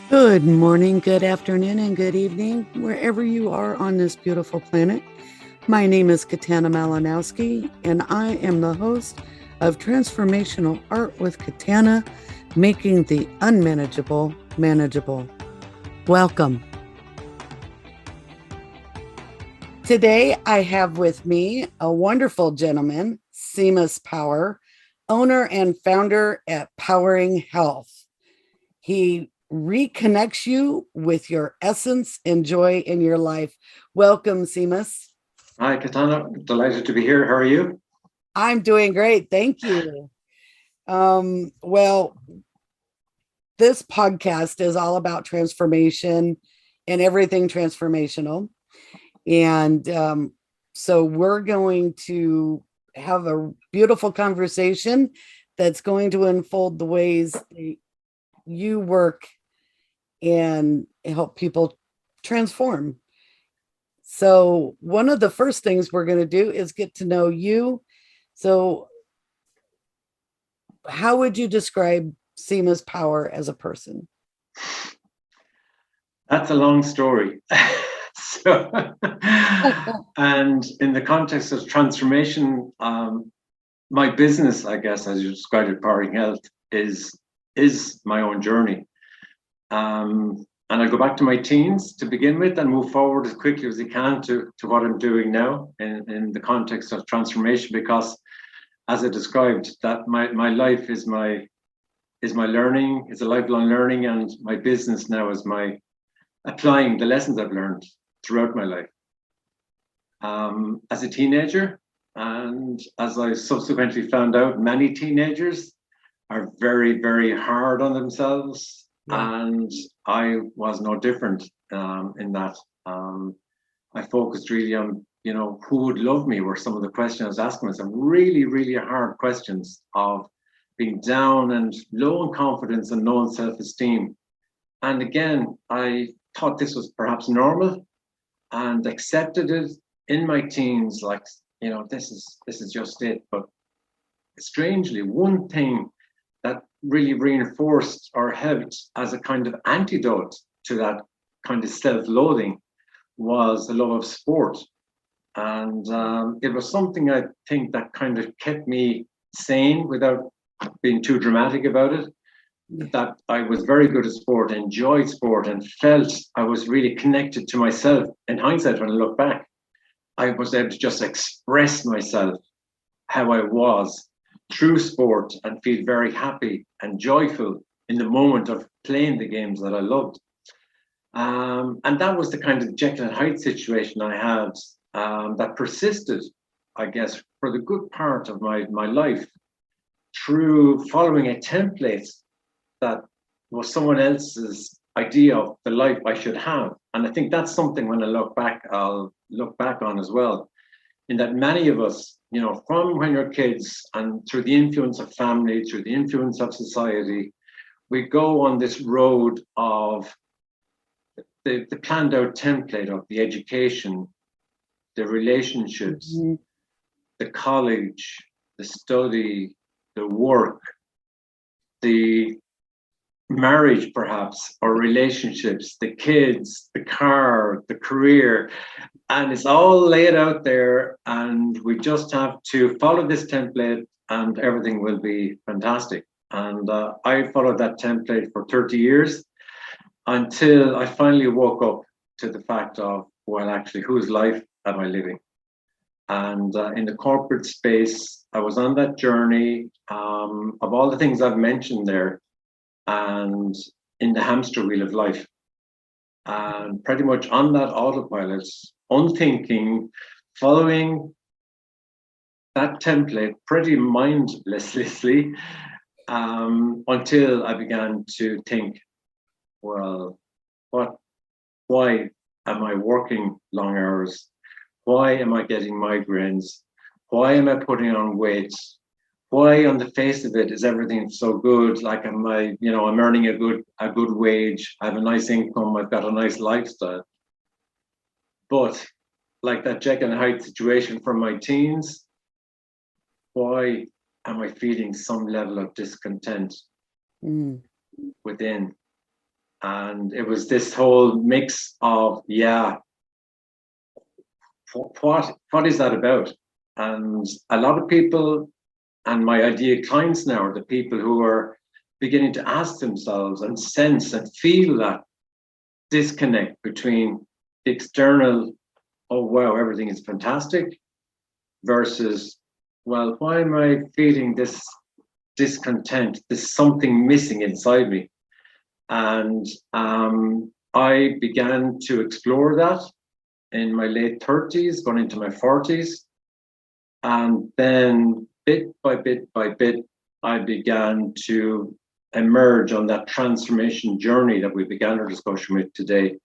Good morning, good afternoon, and good evening, wherever you are on this beautiful planet. My name is Katana Malinowski, and I am the host of Transformational Art with Katana, making the unmanageable manageable. Welcome. Today, I have with me a wonderful gentleman, Seamus Power, owner and founder at Powering Health. He reconnects you with your essence and joy in your life. Welcome, Seamus. Hi, Katana. Delighted to be here. How are you? I'm doing great. Thank you. Well, this podcast is all about transformation and everything transformational. And so we're going to have a beautiful conversation that's going to unfold the ways that you work and help people transform. So, one of the first things we're going to do is get to know you. So, how would you describe Seamus Power as a person? That's a long story. so, and in the context of transformation, my business, I guess, as you described it, Powering Health, is my own journey. And I go back to my teens to begin with and move forward as quickly as I can to what I'm doing now in the context of transformation, because as I described, that my life is my learning, it's a lifelong learning, and my business now is my applying the lessons I've learned throughout my life. As a teenager, and as I subsequently found out, many teenagers are very, very hard on themselves. Yeah. And I was no different in that. I focused really on, who would love me were some of the questions I was asking myself. Really, really hard questions of being down and low in confidence and low in self-esteem. And again, I thought this was perhaps normal and accepted it in my teens, like, this is just it. But strangely, one thing that really reinforced or helped as a kind of antidote to that kind of self-loathing was the love of sport. And it was something I think that kind of kept me sane without being too dramatic about it. That I was very good at sport, enjoyed sport, and felt I was really connected to myself. In hindsight, when I look back, I was able to just express myself how I was through sport and feel very happy and joyful in the moment of playing the games that I loved. And that was the kind of Jekyll and Hyde situation I had that persisted, I guess, for the good part of my life through following a template that was someone else's idea of the life I should have. And I think that's something when I look back, I'll look back on as well, in that many of us, from when you're kids and through the influence of family, through the influence of society, we go on this road of the planned out template of the education, the relationships, the college, the study, the work, the marriage perhaps, or relationships, the kids, the car, the career, and it's all laid out there, and we just have to follow this template and everything will be fantastic. And I followed that template for 30 years until I finally woke up to the fact of, well, actually, whose life am I living? And in the corporate space, I was on that journey of all the things I've mentioned there, and in the hamster wheel of life, and pretty much on that autopilot, unthinking, following that template pretty mindlessly, until I began to think, well, why am I working long hours? Why am I getting migraines? Why am I putting on weight? Why on the face of it is everything so good? Like I'm earning a good wage, I have a nice income, I've got a nice lifestyle. But like that Jekyll and Hyde situation from my teens, why am I feeling some level of discontent within? And it was this whole mix of, yeah, what is that about? And a lot of people, and my ideal clients now, are the people who are beginning to ask themselves and sense and feel that disconnect between the external, oh wow, everything is fantastic, versus, well, why am I feeling this discontent? There's something missing inside me. And I began to explore that in my late 30s, going into my 40s. And then bit by bit by bit, I began to emerge on that transformation journey that we began our discussion with today,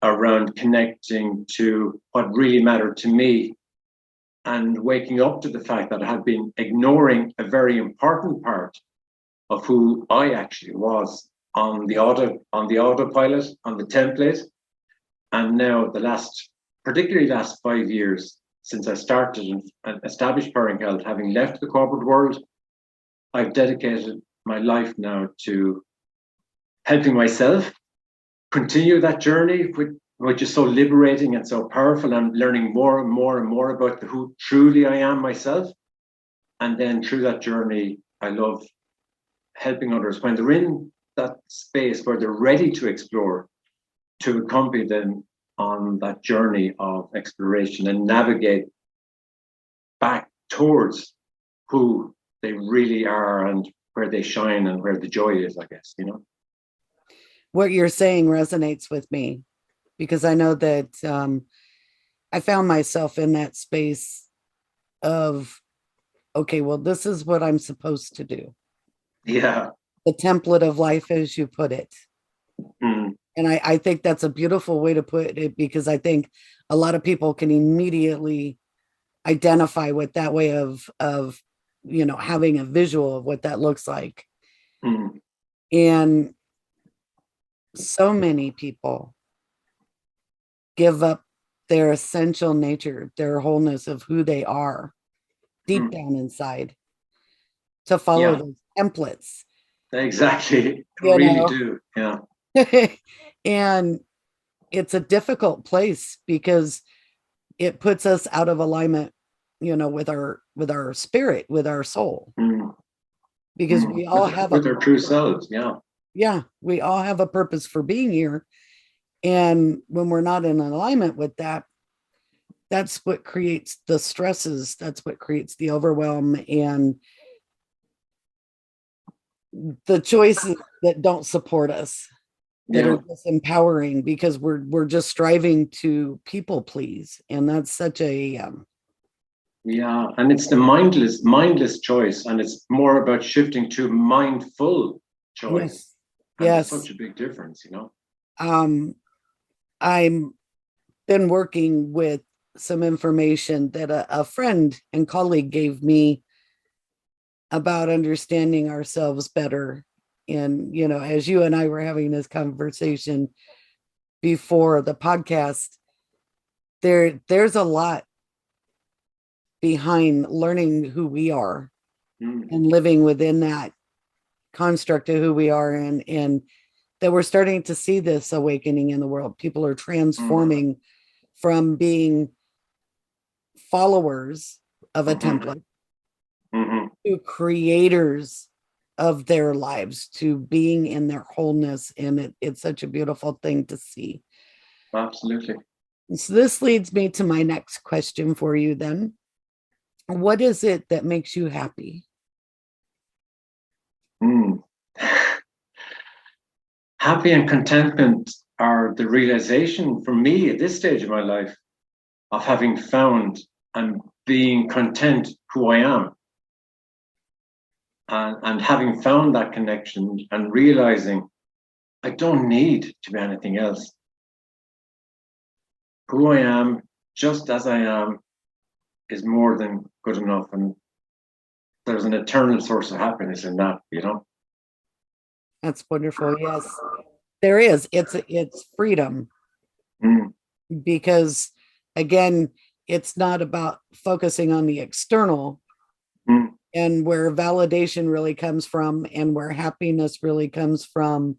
around connecting to what really mattered to me, and waking up to the fact that I had been ignoring a very important part of who I actually was on the autopilot, on the template. And now particularly last 5 years, since I started and established Powering Health, having left the corporate world, I've dedicated my life now to helping myself continue that journey, which is so liberating and so powerful. I'm learning more and more and more about who truly I am myself. And then through that journey, I love helping others when they're in that space where they're ready to explore, to accompany them on that journey of exploration and navigate back towards who they really are and where they shine and where the joy is, I guess, you know. What you're saying resonates with me, because I know that I found myself in that space of, okay, well, this is what I'm supposed to do. Yeah. The template of life, as you put it. Mm. And I think that's a beautiful way to put it, because I think a lot of people can immediately identify with that way of having a visual of what that looks like. Mm. And so many people give up their essential nature, their wholeness of who they are deep down inside, to follow Yeah, those templates. exactly. You Really know, do. Yeah. and it's a difficult place because it puts us out of alignment, with our spirit, with our soul, Mm. because Mm. we all have a With their true selves. Yeah. yeah, we all have a purpose for being here. And when we're not in alignment with that, that's what creates the stresses. That's what creates the overwhelm and the choices that don't support us, that Yeah. are disempowering, because we're just striving to people please. And that's such a Yeah. And it's the mindless choice. And it's more about shifting to mindful choice. yes, And there's yes. such a big difference, you know? um I'm been working with some information that a friend and colleague gave me about understanding ourselves better. And, as you and I were having this conversation before the podcast, there's a lot behind learning who we are Mm. and living within that construct of who we are, and that we're starting to see this awakening in the world. People are Mm. transforming from being followers of a Mm-hmm. template Mm-hmm. to creators of their lives, to being in their wholeness. And it's such a beautiful thing to see. Absolutely. So this leads me to my next question for you then. What is it that makes you happy? Mm. Happy and contentment are the realization for me at this stage of my life of having found and being content who I am, and having found that connection and realizing I don't need to be anything else. Who I am, just as I am, is more than good enough. And there's an eternal source of happiness in that, you know? That's wonderful. Yes, there is. It's freedom, Mm. because again, it's not about focusing on the external, Mm. and where validation really comes from, and where happiness really comes from,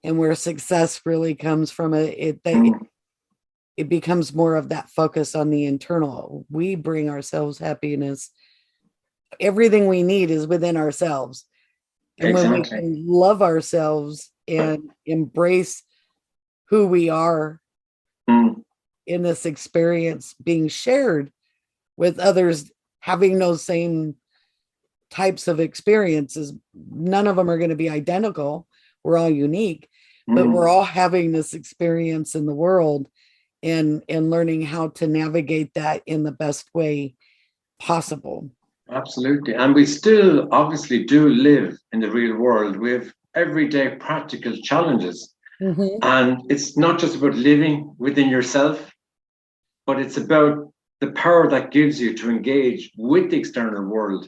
and where success really comes from it becomes more of that focus on the internal. We bring ourselves happiness. Everything we need is within ourselves. And when we Exactly. can love ourselves and embrace who we are Mm, in this experience being shared with others having those same types of experiences, none of them are going to be identical. We're all unique, but we're mm. all having this experience in the world and learning how to navigate that in the best way possible. Absolutely. And we still obviously do live in the real world. We have everyday practical challenges. Mm-hmm. And it's not just about living within yourself, but it's about the power that gives you to engage with the external world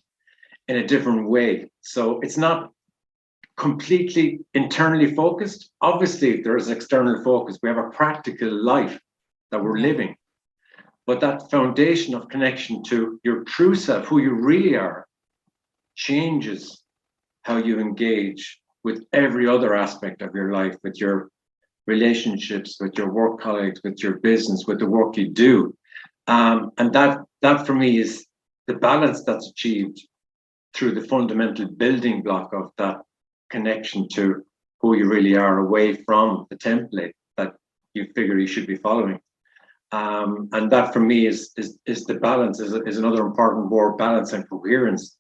in a different way. So it's not completely internally focused. Obviously, there is external focus. We have a practical life that we're Yeah. living. But that foundation of connection to your true self, who you really are, changes how you engage with every other aspect of your life, with your relationships, with your work colleagues, with your business, with the work you do. And that for me is the balance that's achieved through the fundamental building block of that connection to who you really are, away from the template that you figure you should be following. And that for me is the balance, is another important word: balance and coherence,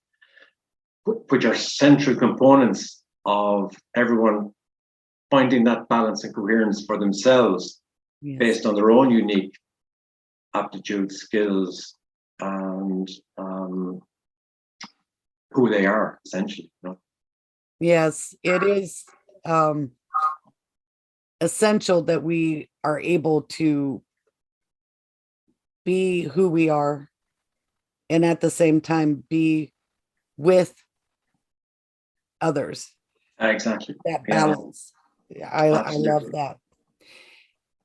which are central components of everyone finding that balance and coherence for themselves Yes. based on their own unique aptitudes, skills, and who they are, essentially. You know? Yes, it is um, essential that we are able to be who we are and at the same time be with others. Exactly. That Yeah, balance. Yeah, I love absolutely. that.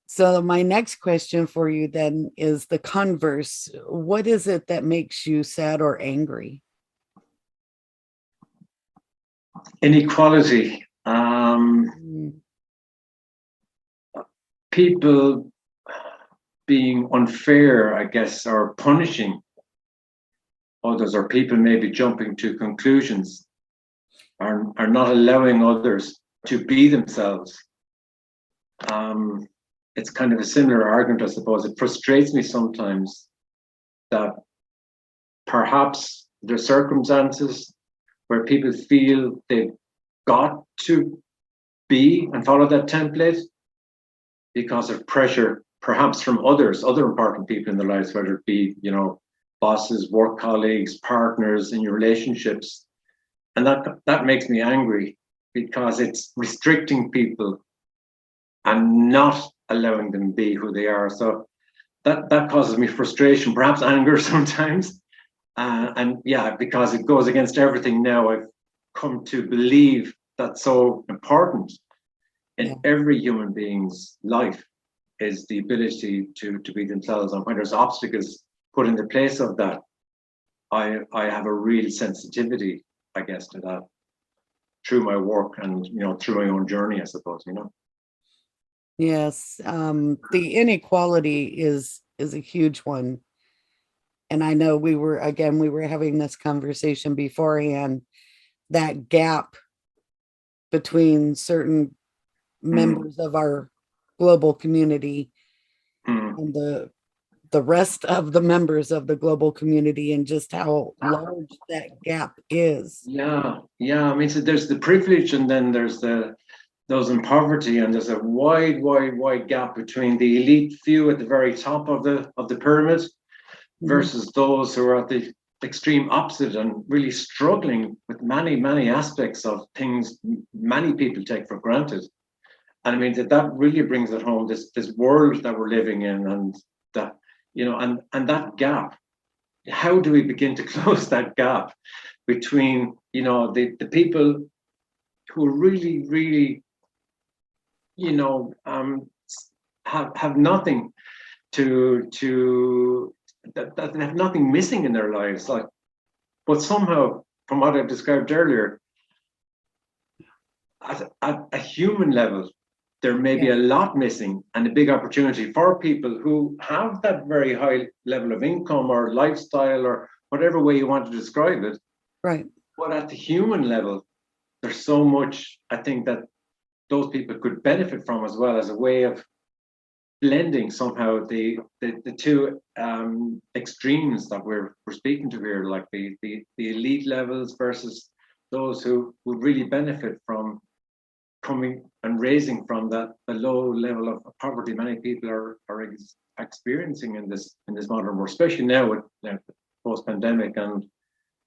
So my next question for you then is the converse. What is it that makes you sad or angry? Inequality. Mm, People being unfair, I guess, or punishing others, or people maybe jumping to conclusions, are not allowing others to be themselves. Um, it's kind of a similar argument, I suppose. It frustrates me sometimes that perhaps there's circumstances where people feel they've got to be and follow that template because of pressure, perhaps from others, other important people in their lives, whether it be, bosses, work colleagues, partners in your relationships. And that makes me angry because it's restricting people and not allowing them to be who they are. So that causes me frustration, perhaps anger sometimes. And yeah, because it goes against everything now I've come to believe that's so important yeah. in every human being's life, is the ability to be themselves. And when there's obstacles put in the place of that, I have a real sensitivity, I guess, to that through my work and through my own journey, I suppose. Yes. The inequality is a huge one. And I know we were having this conversation beforehand, that gap between certain Mm, members of our global community mm. and the rest of the members of the global community, and just how large that gap is. Yeah. I mean, so there's the privilege, and then there's those in poverty, and there's a wide gap between the elite few at the very top of the pyramid Mhm. versus those who are at the extreme opposite and really struggling with many aspects of things many people take for granted. And I mean that really brings it home, this world that we're living in, and that and that gap. How do we begin to close that gap between the people who really you know um, have nothing to that have nothing missing in their lives, like, but somehow, from what I've described earlier, at a human level, there may be a lot missing, and a big opportunity for people who have that very high level of income or lifestyle or whatever way you want to describe it. Right. But at the human level, there's so much I think that those people could benefit from, as well as a way of blending somehow the two extremes that we're speaking to here, like the elite levels versus those who would really benefit from coming and raising from the low level of poverty many people are experiencing in this modern world, especially now with post-pandemic and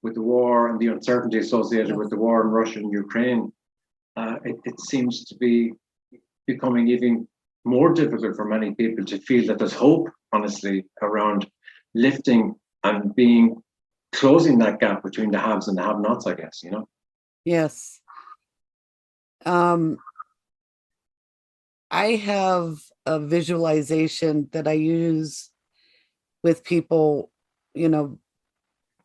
with the war and the uncertainty associated with the war in Russia and Ukraine. It seems to be becoming even more difficult for many people to feel that there's hope, honestly, around lifting and closing that gap between the haves and the have-nots, I guess, Yes. I have a visualization that I use with people,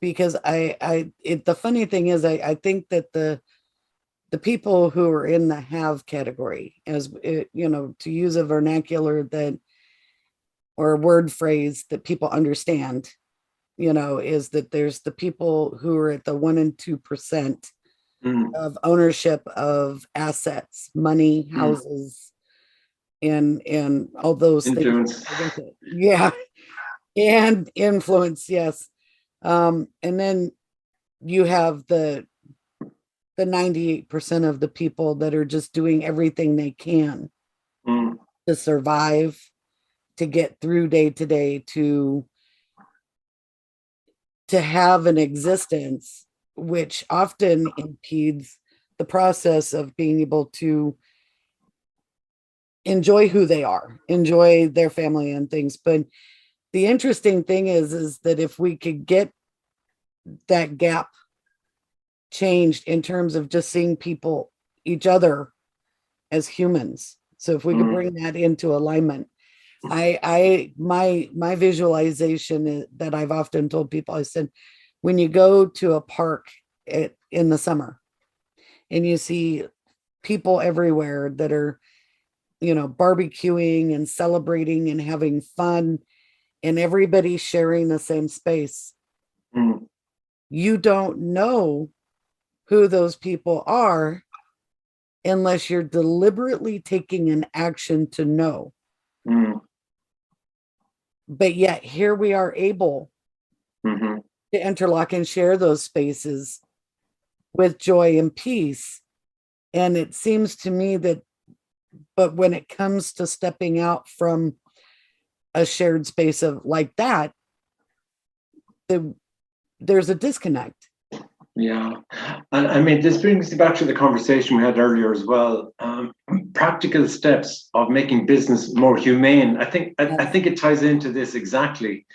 because the funny thing is, I think that the people who are in the have category, as to use a vernacular or a word phrase that people understand, is that there's the people who are at the 1% and 2% of ownership of assets, money, houses, and all those influence. things. Yeah. And influence, yes. And then you have the 98% of the people that are just doing everything they can to survive, to get through day to day, to have an existence, which often impedes the process of being able to enjoy who they are, enjoy their family and things. But the interesting thing is that if we could get that gap changed in terms of just seeing people, each other, as humans. So if we could bring that into alignment, my visualization that I've often told people, I said, when you go to a park in the summer and you see people everywhere that are, barbecuing and celebrating and having fun, and everybody sharing the same space, you don't know who those people are unless you're deliberately taking an action to know. But yet here we are able to interlock and share those spaces with joy and peace. And it seems to me that, but when it comes to stepping out from a shared space of like that, there's a disconnect. Yeah. And I mean, this brings me back to the conversation we had earlier as well. Practical steps of making business more humane. I think it ties into this exactly,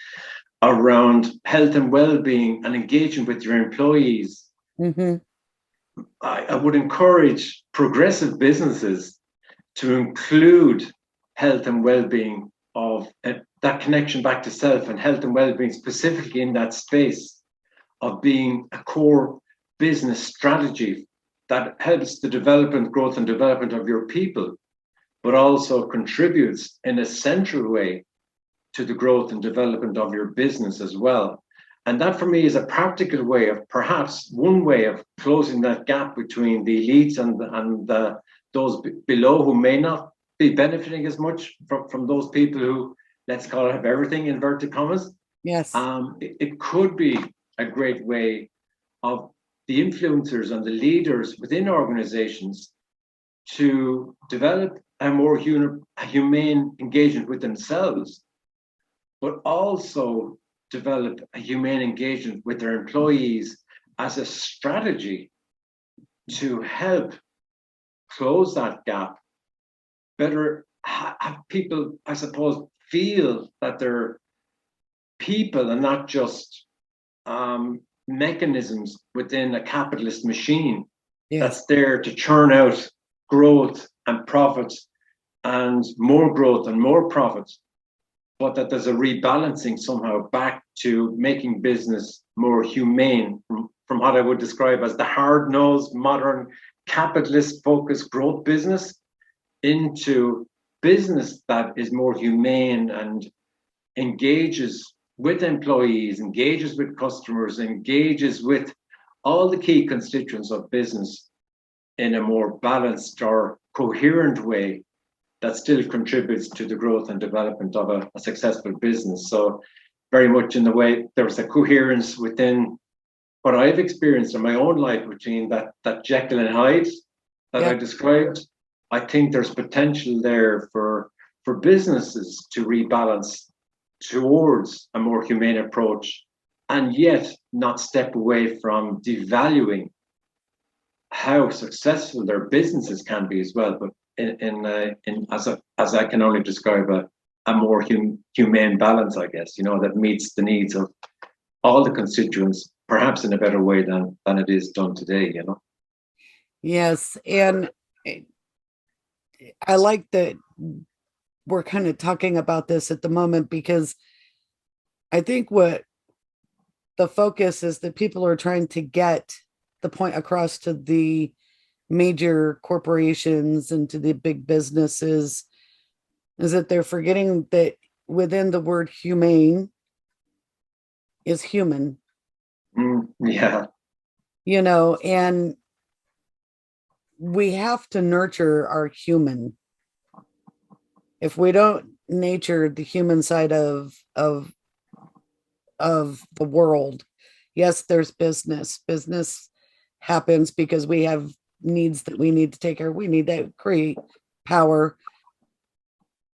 around health and well-being and engaging with your employees. I would encourage progressive businesses to include health and well-being of that connection back to self and health and well-being, specifically in that space of being a core business strategy that helps the growth and development of your people, but also contributes in a central way to the growth and development of your business as well. And that for me is a practical way of, perhaps one way of closing that gap between the elites and those below, who may not be benefiting as much from those people who, let's call it, have everything, inverted commas. Yes. It could be a great way of the influencers and the leaders within organizations to develop a more humane engagement with themselves, but also develop a humane engagement with their employees as a strategy to help close that gap, better have people, I suppose, feel that they're people and not just mechanisms within a capitalist machine that's there to churn out growth and profits and more growth and more profits, but that there's a rebalancing somehow back to making business more humane from what I would describe as the hard-nosed, modern, capitalist-focused growth business into business that is more humane and engages with employees, engages with customers, engages with all the key constituents of business in a more balanced or coherent way that still contributes to the growth and development of a successful business. So very much in the way there's a coherence within what I've experienced in my own life between that Jekyll and Hyde that I described. I think there's potential there for businesses to rebalance towards a more humane approach, and yet not step away from devaluing how successful their businesses can be as well, but as I can only describe a more humane balance, I guess, that meets the needs of all the constituents, perhaps in a better way than it is done today, Yes, and I like that we're kind of talking about this at the moment, because I think what the focus is that people are trying to get the point across to the major corporations and to the big businesses is that they're forgetting that within the word humane is human. Yeah. And we have to nurture our human. If we don't nurture the human side of the world, yes, there's business. Business happens because we have needs that we need to take care of. We need to create power,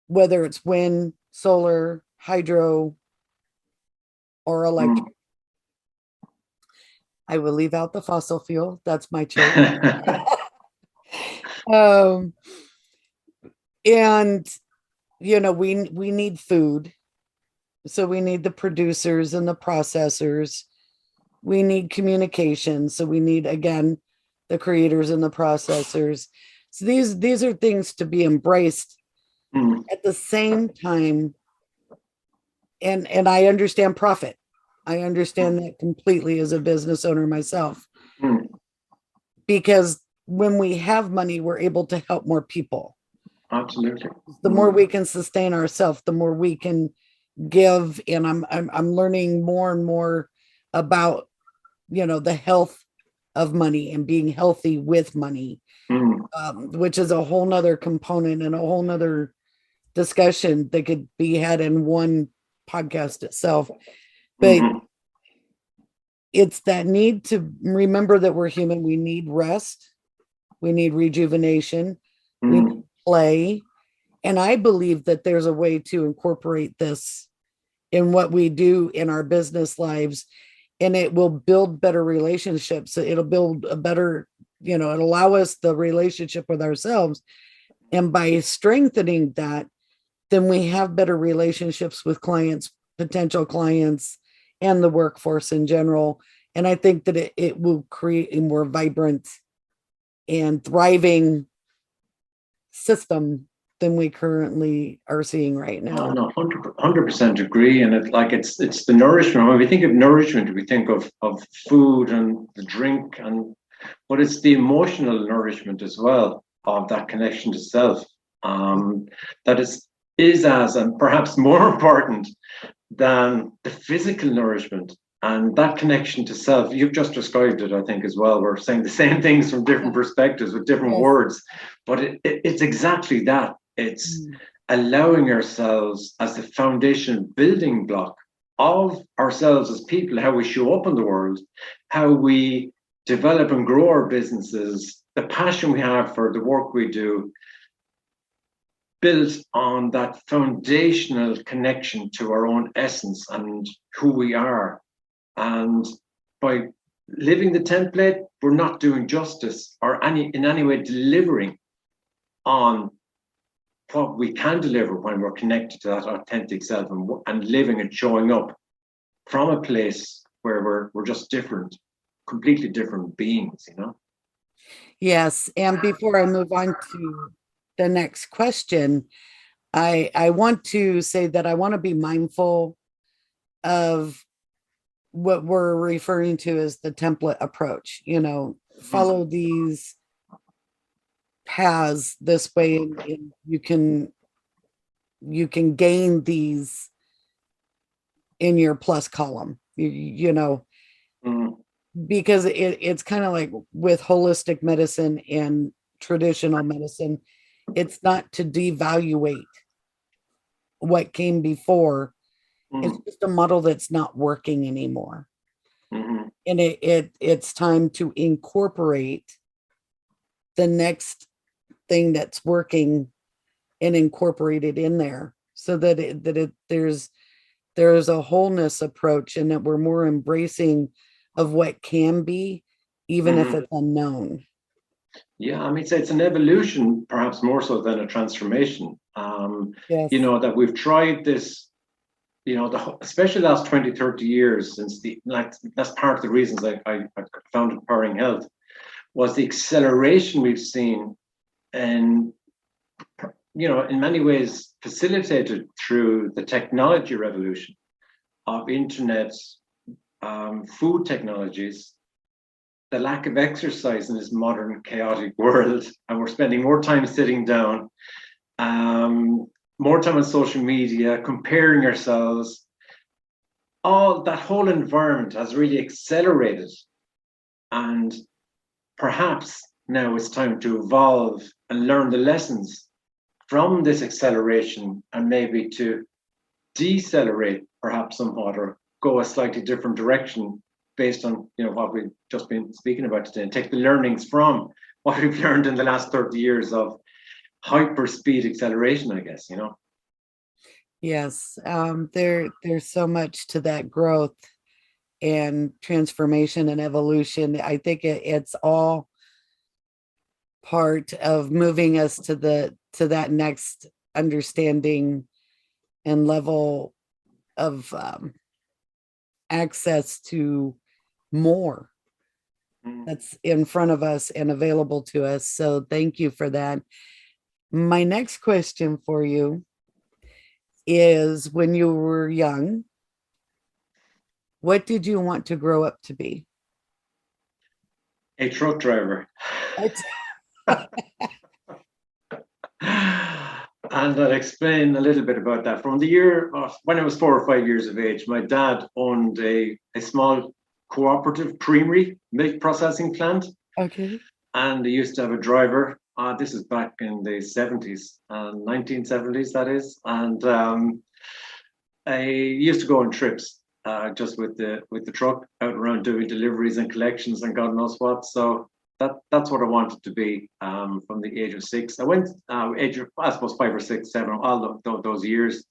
whether it's wind, solar, hydro, or electric. I will leave out the fossil fuel. That's my choice. And we need food. So we need the producers and the processors. We need communication. So we need, again, the creators and the processors. So these are things to be embraced at the same time. And I understand profit. I understand that completely as a business owner myself. Because when we have money, we're able to help more people. Absolutely. The more we can sustain ourselves, the more we can give. And I'm learning more and more about the health of money and being healthy with money, which is a whole nother component and a whole nother discussion that could be had in one podcast itself. But it's that need to remember that we're human. We need rest, we need rejuvenation, we need play. And I believe that there's a way to incorporate this in what we do in our business lives, and it will build better relationships. It'll build a better, it'll allow us the relationship with ourselves. And by strengthening that, then we have better relationships with clients, potential clients, and the workforce in general. And I think that it will create a more vibrant and thriving system than we currently are seeing right now. No, 100% agree. And it's the nourishment. When we think of nourishment, we think of food and the drink, but it's the emotional nourishment as well of that connection to self. That is as and perhaps more important than the physical nourishment. And that connection to self, you've just described it, I think, as well. We're saying the same things from different perspectives with different words, but it's exactly that. It's allowing ourselves as the foundation building block of ourselves as people, how we show up in the world, how we develop and grow our businesses, the passion we have for the work we do, built on that foundational connection to our own essence and who we are. And by living the template, we're not doing justice or in any way delivering on what we can deliver when we're connected to that authentic self and living and showing up from a place where we're just different, completely different beings, Yes. And before I move on to the next question, I want to say that I want to be mindful of what we're referring to as the template approach. Follow these has this way, and you can gain these in your plus column, you know, Mm, because it's kind of like with holistic medicine and traditional medicine, it's not to devaluate what came before. It's mm, just a model that's not working anymore. mhm, And it's time to incorporate the next thing that's working and incorporate it in there so that there's a wholeness approach, and that we're more embracing of what can be, even if mhm. it's unknown. Yeah, I mean, it's an evolution, perhaps more so than a transformation. You Yes. know, that we've tried this, you know, especially the last 20, 30 years since like, that's part of the reasons I founded Powering Health, was the acceleration we've seen, and, you know, in many ways facilitated through the technology revolution of internet, food technologies, the lack of exercise in this modern chaotic world, and we're spending more time sitting down, um, more time on social media, comparing ourselves. All that whole environment has really accelerated, and perhaps now it's time to evolve and learn the lessons from this acceleration, and maybe to decelerate perhaps somewhat, or go a slightly different direction based on, you know, what we've just been speaking about today, and take the learnings from what we've learned in the last 30 years of hyper speed acceleration, I guess, you know. Yes. There's so much to that growth and transformation and evolution. I think it's all part of moving us to that next understanding and level of access to more Mm. that's in front of us and available to us. So thank you for that. My next question for you is, when you were young, what did you want to grow up to be? A truck driver. What? And I'll explain a little bit about that. From the year of when I was 4 or 5 years of age, my dad owned a small cooperative creamery milk processing plant, Okay. and he used to have a driver. This is back in the 70s, 1970s, that is. And I used to go on trips, just with the truck, out around doing deliveries and collections and God knows what. So that's what I wanted to be, from the age of 6. I went, age of, I suppose, 5 or 6, 7, all those years.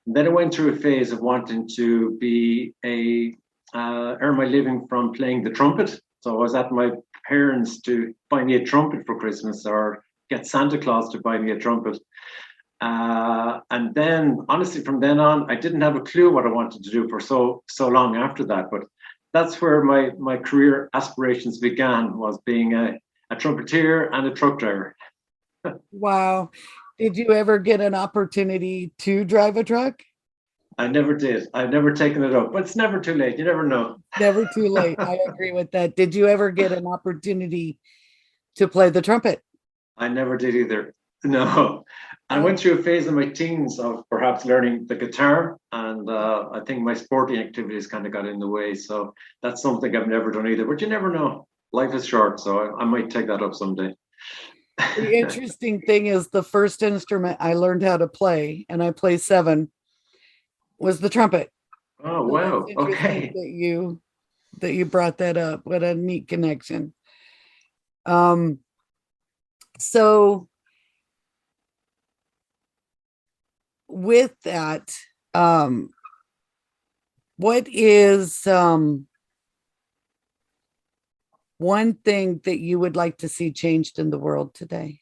And then I went through a phase of wanting to be earn my living from playing the trumpet. So I was at my parents to buy me a trumpet for Christmas, or get Santa Claus to buy me a trumpet. And then, honestly, from then on, I didn't have a clue what I wanted to do for so long after that. But that's where my career aspirations began, was being a trumpeter and a truck driver. Wow. Did you ever get an opportunity to drive a truck? I never did. I've never taken it up, but it's never too late. You never know. Never too late. I agree with that. Did you ever get an opportunity to play the trumpet? I never did either. No. I Oh, went through a phase in my teens of perhaps learning the guitar, and I think my sporting activities kind of got in the way. So that's something I've never done either. But you never know. Life is short, so I might take that up someday. the interesting thing is, the first instrument I learned how to play, and I play 7, was the trumpet. Oh, So that's wow. interesting Okay. that you brought that up. What a neat connection. Um, so with that, um, what is one thing that you would like to see changed in the world today?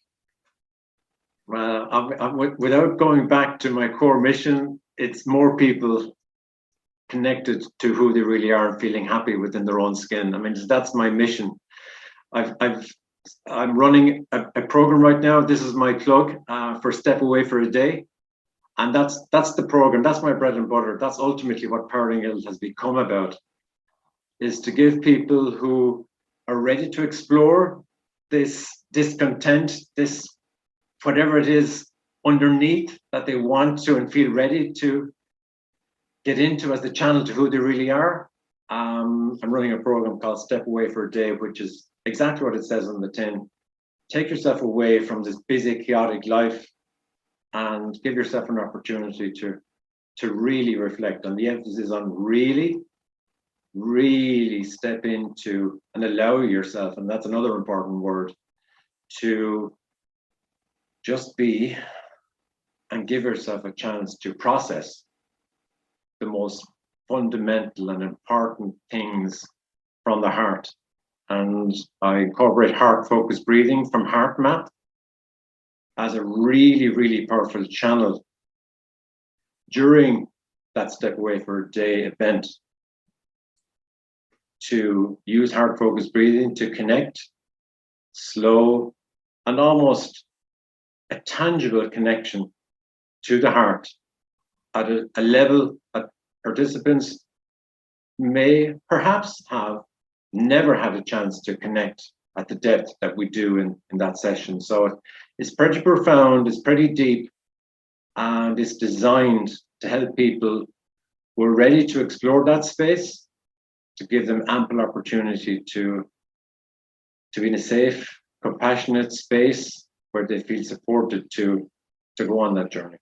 Without going back to my core mission, it's more people connected to who they really are and feeling happy within their own skin. I mean, that's my mission. I'm running a program right now. This is my plug, for Step Away for a Day, and that's the program. That's my bread and butter. That's ultimately what Powering Health has become about, is to give people who are ready to explore this discontent, this whatever it is underneath that they want to and feel ready to get into as the channel to who they really are. I'm running a program called Step Away for a Day, which is exactly what it says on the tin. Take yourself away from this busy, chaotic life and give yourself an opportunity to really reflect. And the emphasis on really step into and allow yourself, and that's another important word, to just be and give yourself a chance to process the most fundamental and important things from the heart. And I incorporate heart focused breathing from Heart Math as a really powerful channel during that Step Away for a Day event, to use heart focused breathing to connect slow and almost a tangible connection to the heart at a level that participants may perhaps have never had a chance to connect at the depth that we do in that session. So it's pretty profound, it's pretty deep, and it's designed to help people who are ready to explore that space, to give them ample opportunity to be in a safe, compassionate space where they feel supported to go on that journey.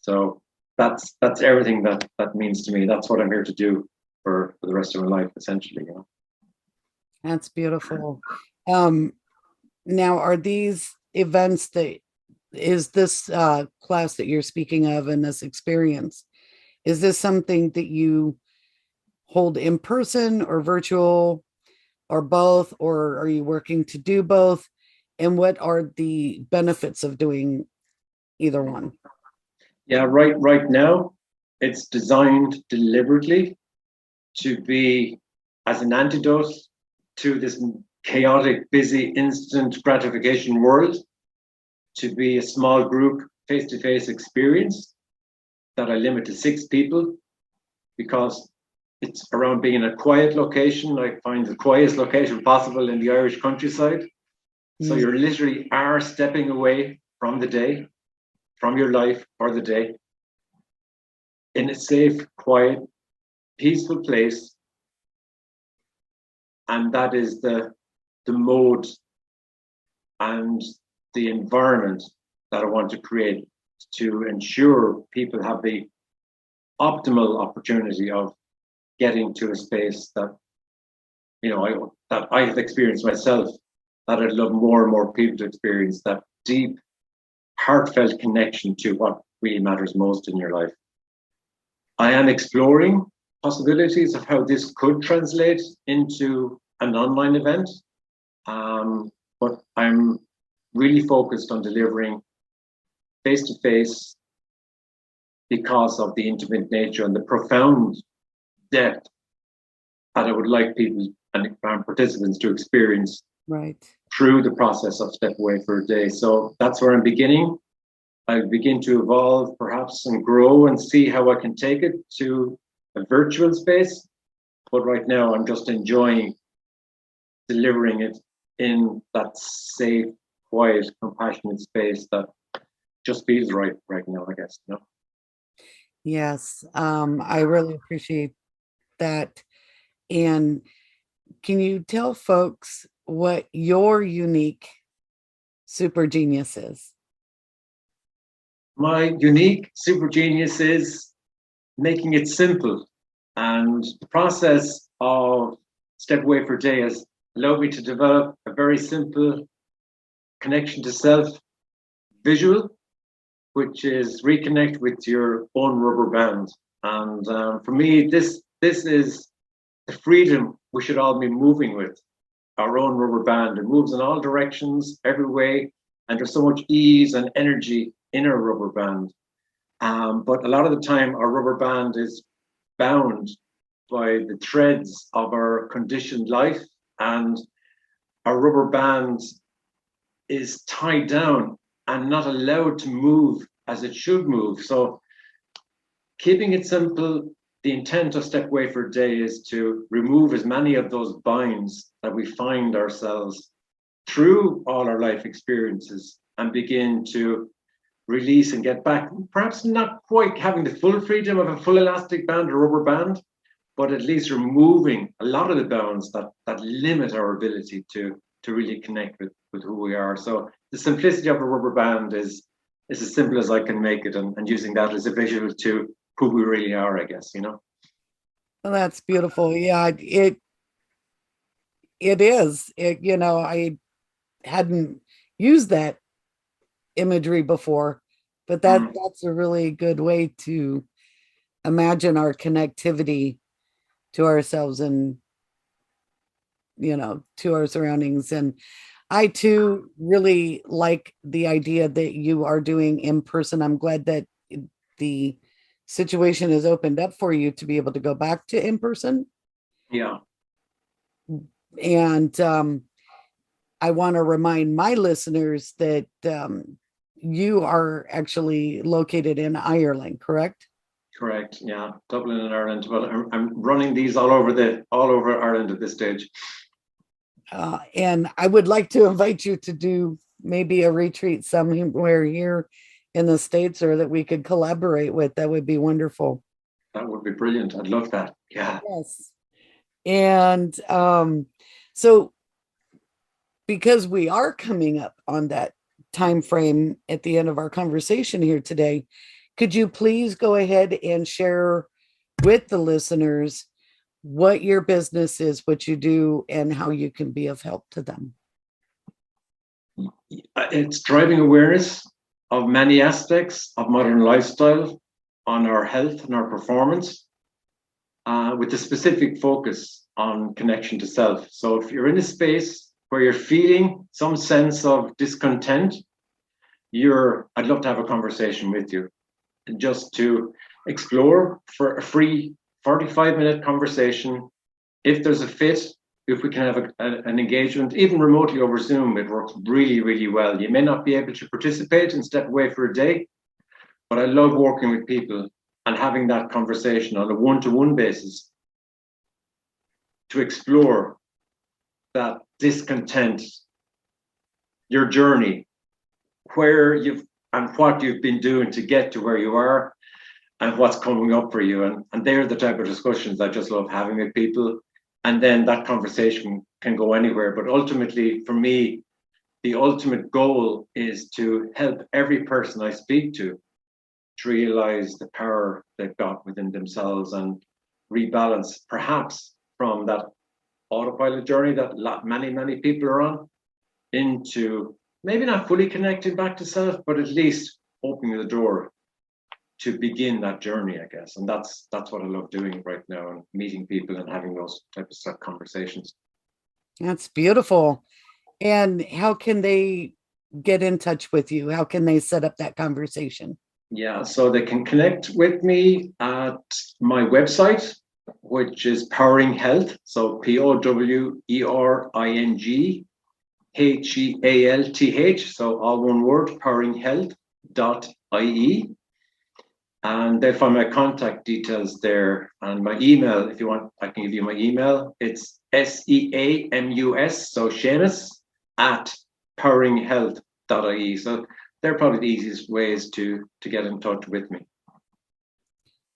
So that's everything that means to me. That's what I'm here to do for the rest of my life, essentially. You know? That's beautiful. Now, are these events is this class that you're speaking of and this experience, is this something that you hold in person or virtual or both, or are you working to do both? And what are the benefits of doing either one? Yeah, right now, it's designed deliberately to be as an antidote to this chaotic, busy, instant gratification world, to be a small group face-to-face experience that I limit to 6 people, because it's around being in a quiet location. I find the quietest location possible in the Irish countryside. So you're literally stepping away from the day, from your life for the day, in a safe, quiet, peaceful place. And that is the mode and the environment that I want to create to ensure people have the optimal opportunity of getting to a space that, you know, that I have experienced myself, that I'd love more and more people to experience, that deep, heartfelt connection to what really matters most in your life. I am exploring possibilities of how this could translate into an online event, but I'm really focused on delivering face-to-face because of the intimate nature and the profound depth that I would like people and participants to experience through the process of Step Away for a Day. So that's where I'm beginning. I'll begin to evolve perhaps and grow and see how I can take it to a virtual space. But right now I'm just enjoying delivering it in that safe, quiet, compassionate space that just feels right now, I guess. You know? Yes, I really appreciate that. And can you tell folks what your unique super genius is? My unique super genius is making it simple. And the process of Step Away for a Day has allowed me to develop a very simple connection to self visual, which is reconnect with your own rubber band. And for me, this is the freedom we should all be moving with, our own rubber band. It moves in all directions, every way, and there's so much ease and energy in our rubber band. But a lot of the time, our rubber band is bound by the threads of our conditioned life, and our rubber band is tied down and not allowed to move as it should move. So keeping it simple, the intent of Step Away for a Day is to remove as many of those binds that we find ourselves through all our life experiences and begin to release and get back, perhaps not quite having the full freedom of a full elastic band or rubber band, but at least removing a lot of the bounds that limit our ability to really connect with who we are. So the simplicity of a rubber band is as simple as I can make it, and using that as a visual to who we really are, I guess, you know. Well, that's beautiful. Yeah, it is. I hadn't used that imagery before, but that's a really good way to imagine our connectivity to ourselves and to our surroundings. And I too really like the idea that you are doing in person. I'm glad that the situation has opened up for you to be able to go back to in person. Yeah. And I want to remind my listeners that you are actually located in Ireland, correct? Correct. Yeah, Dublin and Ireland. Well, I'm running these all over Ireland at this stage. And I would like to invite you to do maybe a retreat somewhere here in the States, or that we could collaborate with. That would be wonderful. That would be brilliant. I'd love that. Yeah. Yes. And so because we are coming up on that time frame at the end of our conversation here today, could you please go ahead and share with the listeners what your business is, what you do, and how you can be of help to them? It's driving awareness of many aspects of modern lifestyle on our health and our performance, with a specific focus on connection to self. So if you're in a space where you're feeling some sense of discontent, I'd love to have a conversation with you, and just to explore for a free 45-minute conversation. If there's a fit, if we can have an engagement, even remotely over Zoom, it works really, really well. You may not be able to participate and step away for a day, but I love working with people and having that conversation on a one-to-one basis to explore that discontent, your journey, where and what you've been doing to get to where you are, and what's coming up for you. And they're the type of discussions I just love having with people. And then that conversation can go anywhere. But ultimately, for me, the ultimate goal is to help every person I speak to realize the power they've got within themselves and rebalance, perhaps from that autopilot journey that many, many people are on, into maybe not fully connected back to self, but at least opening the door to begin that journey, I guess. And that's what I love doing right now, and meeting people and having those types of conversations. That's beautiful. And how can they get in touch with you? How can they set up that conversation? Yeah, so they can connect with me at my website, which is Powering Health. So POWERINGHEALTH. So all one word, poweringhealth.ie. And they'll find my contact details there, and my email. If you want, I can give you my email. It's SEAMUS, so Seamus at poweringhealth.ie. So they're probably the easiest ways to get in touch with me.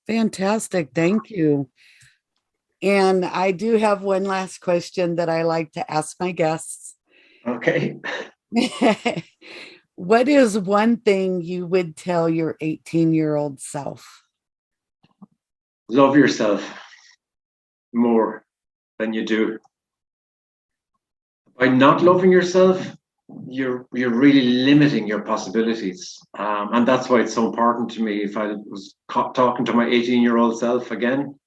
Fantastic. Thank you. And I do have one last question that I like to ask my guests. Okay. What is one thing you would tell your 18-year-old self? Love yourself more than you do. By not loving yourself, you're really limiting your possibilities. And that's why it's so important to me. If I was talking to my 18-year-old self again,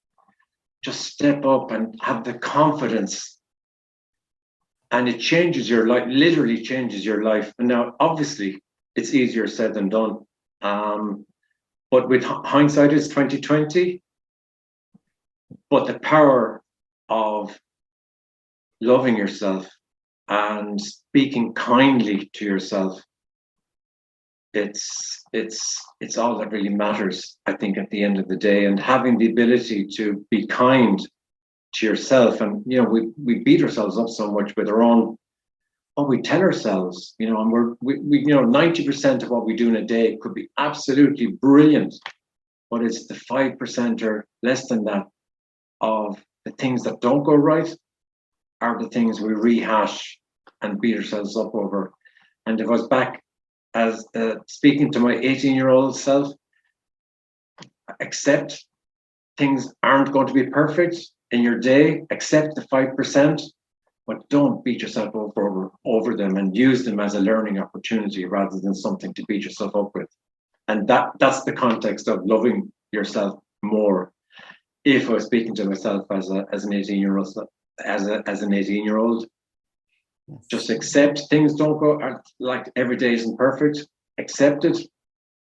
just step up and have the confidence. And it changes your life, literally changes your life. And now, obviously, it's easier said than done. But with hindsight, it's 2020. But the power of loving yourself and speaking kindly to yourself, it's all that really matters, I think, at the end of the day. And having the ability to be kind to yourself. And we beat ourselves up so much with our own what we tell ourselves, and we 90% of what we do in a day could be absolutely brilliant, but it's the 5% or less than that of the things that don't go right are the things we rehash and beat ourselves up over. And if I was back as speaking to my 18-year-old self, accept things aren't going to be perfect in your day, accept the 5%, but don't beat yourself over them, and use them as a learning opportunity rather than something to beat yourself up with. And that's the context of loving yourself more. If I was speaking to myself as an 18-year-old, as an 18-year-old, just accept things don't go, like every day isn't perfect. Accept it,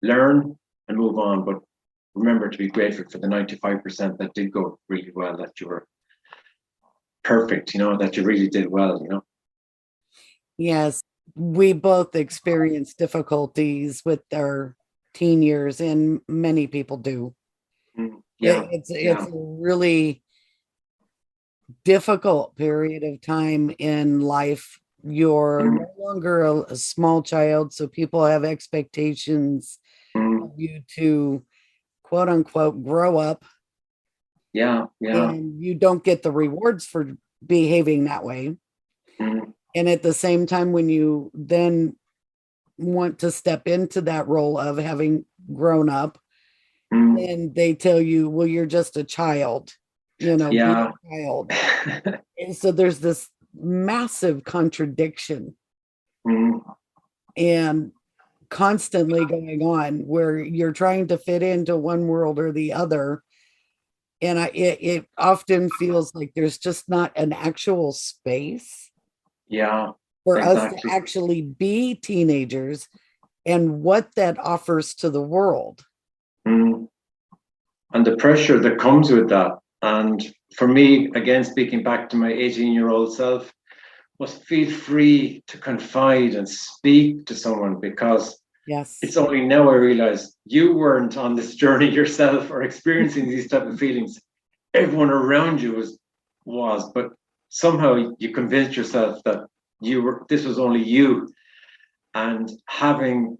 learn, and move on. But remember to be grateful for the 95% that did go really well, that you were perfect, that you really did well, Yes, we both experience difficulties with our teen years, and many people do. Yeah, It's a really difficult period of time in life. You're no longer a small child, so people have expectations of you to quote unquote grow up. Yeah. And you don't get the rewards for behaving that way. And at the same time, when you then want to step into that role of having grown up, and they tell you, well, you're just a child, be a child. And so there's this massive contradiction and constantly going on where you're trying to fit into one world or the other. And it often feels like there's just not an actual space for us to actually be teenagers and what that offers to the world. And the pressure that comes with that. And for me, again, speaking back to my 18-year-old self, was feel free to confide and speak to someone, because it's only now I realize you weren't on this journey yourself or experiencing these type of feelings. Everyone around you was, but somehow you convinced yourself that this was only you. And having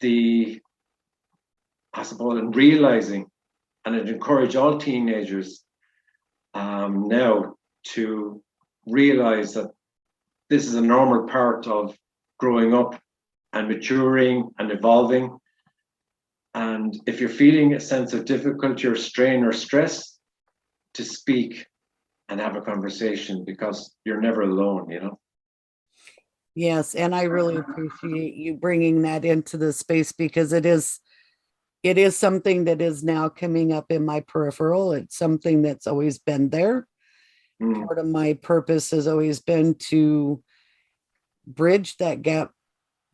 I suppose, and realizing, and I'd encourage all teenagers now to realize that this is a normal part of growing up and maturing and evolving. And if you're feeling a sense of difficulty or strain or stress, to speak and have a conversation, because you're never alone, Yes, and I really appreciate you bringing that into the space, because it is something that is now coming up in my peripheral. It's something that's always been there. Part of my purpose has always been to bridge that gap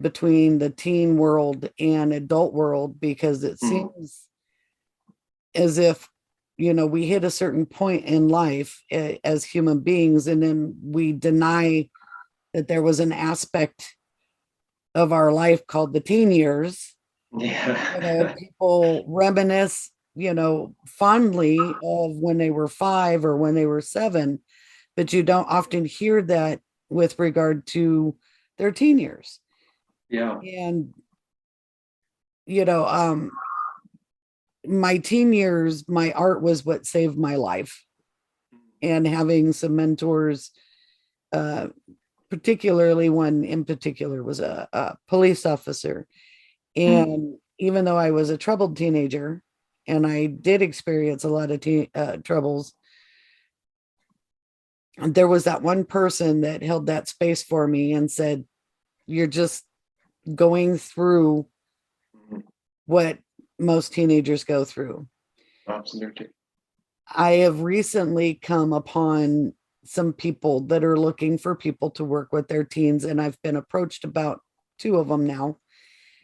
between the teen world and adult world, because it seems as if we hit a certain point in life as human beings, and then we deny that there was an aspect of our life called the teen years. People reminisce fondly of when they were 5 or when they were 7, but you don't often hear that with regard to their teen years. And my teen years, my art was what saved my life. And having some mentors, particularly one in particular was a police officer. And even though I was a troubled teenager, and I did experience a lot of troubles, there was that one person that held that space for me and said, you're just going through what most teenagers go through. Absolutely. I have recently come upon some people that are looking for people to work with their teens, and I've been approached about 2 of them now.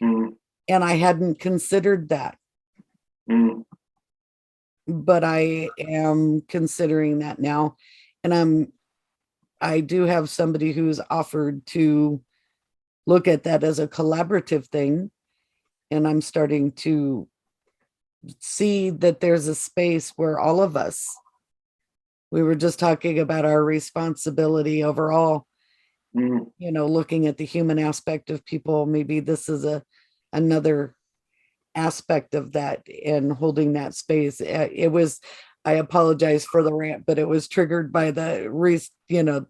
And I hadn't considered that. But I am considering that now. And I do have somebody who's offered to look at that as a collaborative thing. And I'm starting to see that there's a space where all of us, we were just talking about our responsibility overall, Mm. Looking at the human aspect of people. Maybe this is another aspect of that and holding that space. It was, I apologize for the rant, but it was triggered by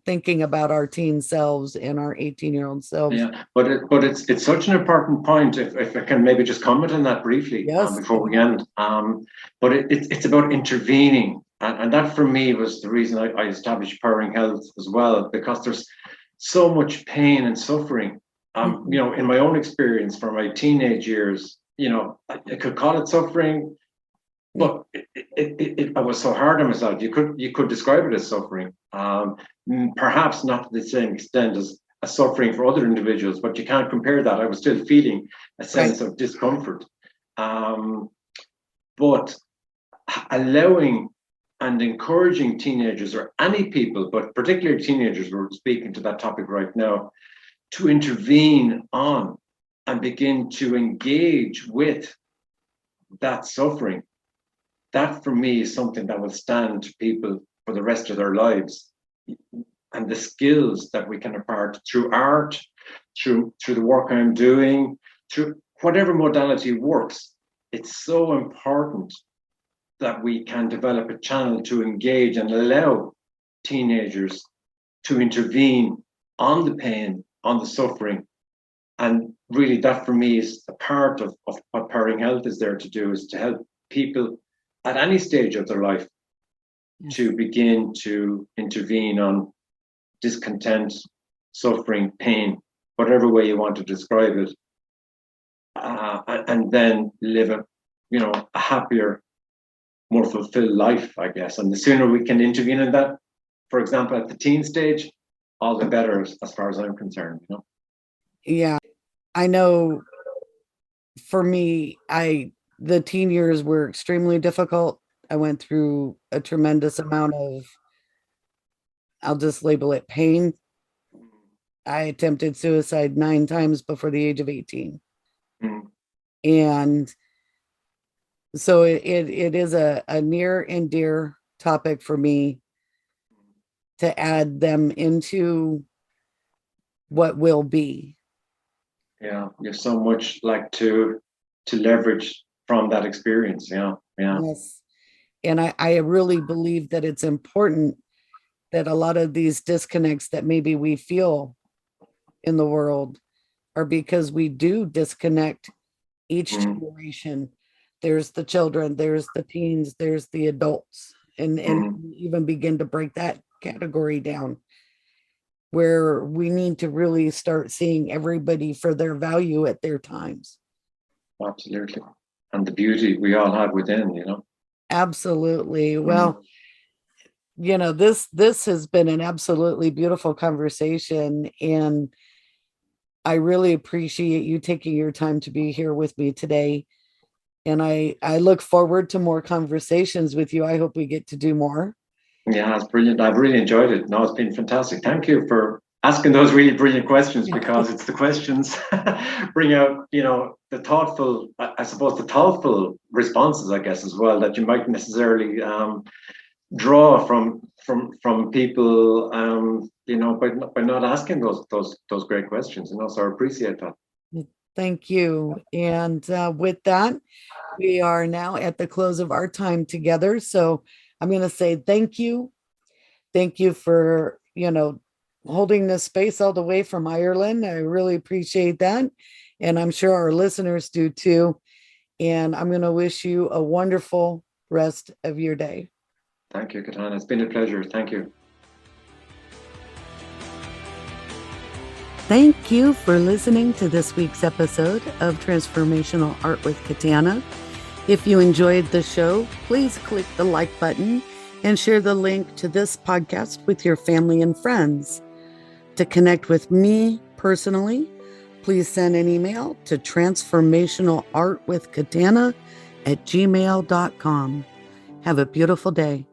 thinking about our teen selves and our 18-year-old selves. Yeah, but it's such an important point. If I can maybe just comment on that briefly, Yes. before we end. But it's about intervening, and that for me was the reason I established Powering Health as well, because there's so much pain and suffering. In my own experience from my teenage years, I could call it suffering, but I was so hard on myself. You could describe it as suffering. Perhaps not to the same extent as a suffering for other individuals, but you can't compare that. I was still feeling a sense of discomfort. But allowing and encouraging teenagers, or any people, but particularly teenagers, we're speaking to that topic right now, to intervene on and begin to engage with that suffering. That for me is something that will stand to people for the rest of their lives. And the skills that we can impart through art, through the work I'm doing, through whatever modality works, it's so important that we can develop a channel to engage and allow teenagers to intervene on the pain, on the suffering. And really that for me is a part of what Powering Health is there to do, is to help people at any stage of their life to begin to intervene on discontent, suffering, pain, whatever way you want to describe it, and then live a happier, more fulfilled life, I guess. And the sooner we can intervene in that, for example, at the teen stage, all the better, as far as I'm concerned. Yeah, I know. For me, the teen years were extremely difficult. I went through a tremendous amount of, I'll just label it, pain. I attempted suicide 9 times before the age of 18. Mm. And so it is a near and dear topic for me to add them into what will be. Yeah, you have so much like to leverage from that experience. Yeah. Yes. And I really believe that it's important that a lot of these disconnects that maybe we feel in the world are because we do disconnect each generation. There's the children, there's the teens, there's the adults, and even begin to break that category down, where we need to really start seeing everybody for their value at their times. Absolutely. And the beauty we all have within, Absolutely. Well, this has been an absolutely beautiful conversation, and I really appreciate you taking your time to be here with me today. And I look forward to more conversations with you. I hope we get to do more. Yeah, it's brilliant. I've really enjoyed it. No, it's been fantastic. Thank you for asking those really brilliant questions, because it's the questions bring out, the thoughtful, I suppose, the thoughtful responses, I guess, as well, that you might necessarily draw from people, by not asking those great questions. So I appreciate that. Thank you. And with that, we are now at the close of our time together. So I'm going to say thank you. Thank you for, holding this space all the way from Ireland. I really appreciate that. And I'm sure our listeners do too. And I'm going to wish you a wonderful rest of your day. Thank you, Katana. It's been a pleasure. Thank you. Thank you for listening to this week's episode of Transformational Art with Katana. If you enjoyed the show, please click the like button and share the link to this podcast with your family and friends. To connect with me personally, please send an email to transformationalartwithkatana@gmail.com. Have a beautiful day.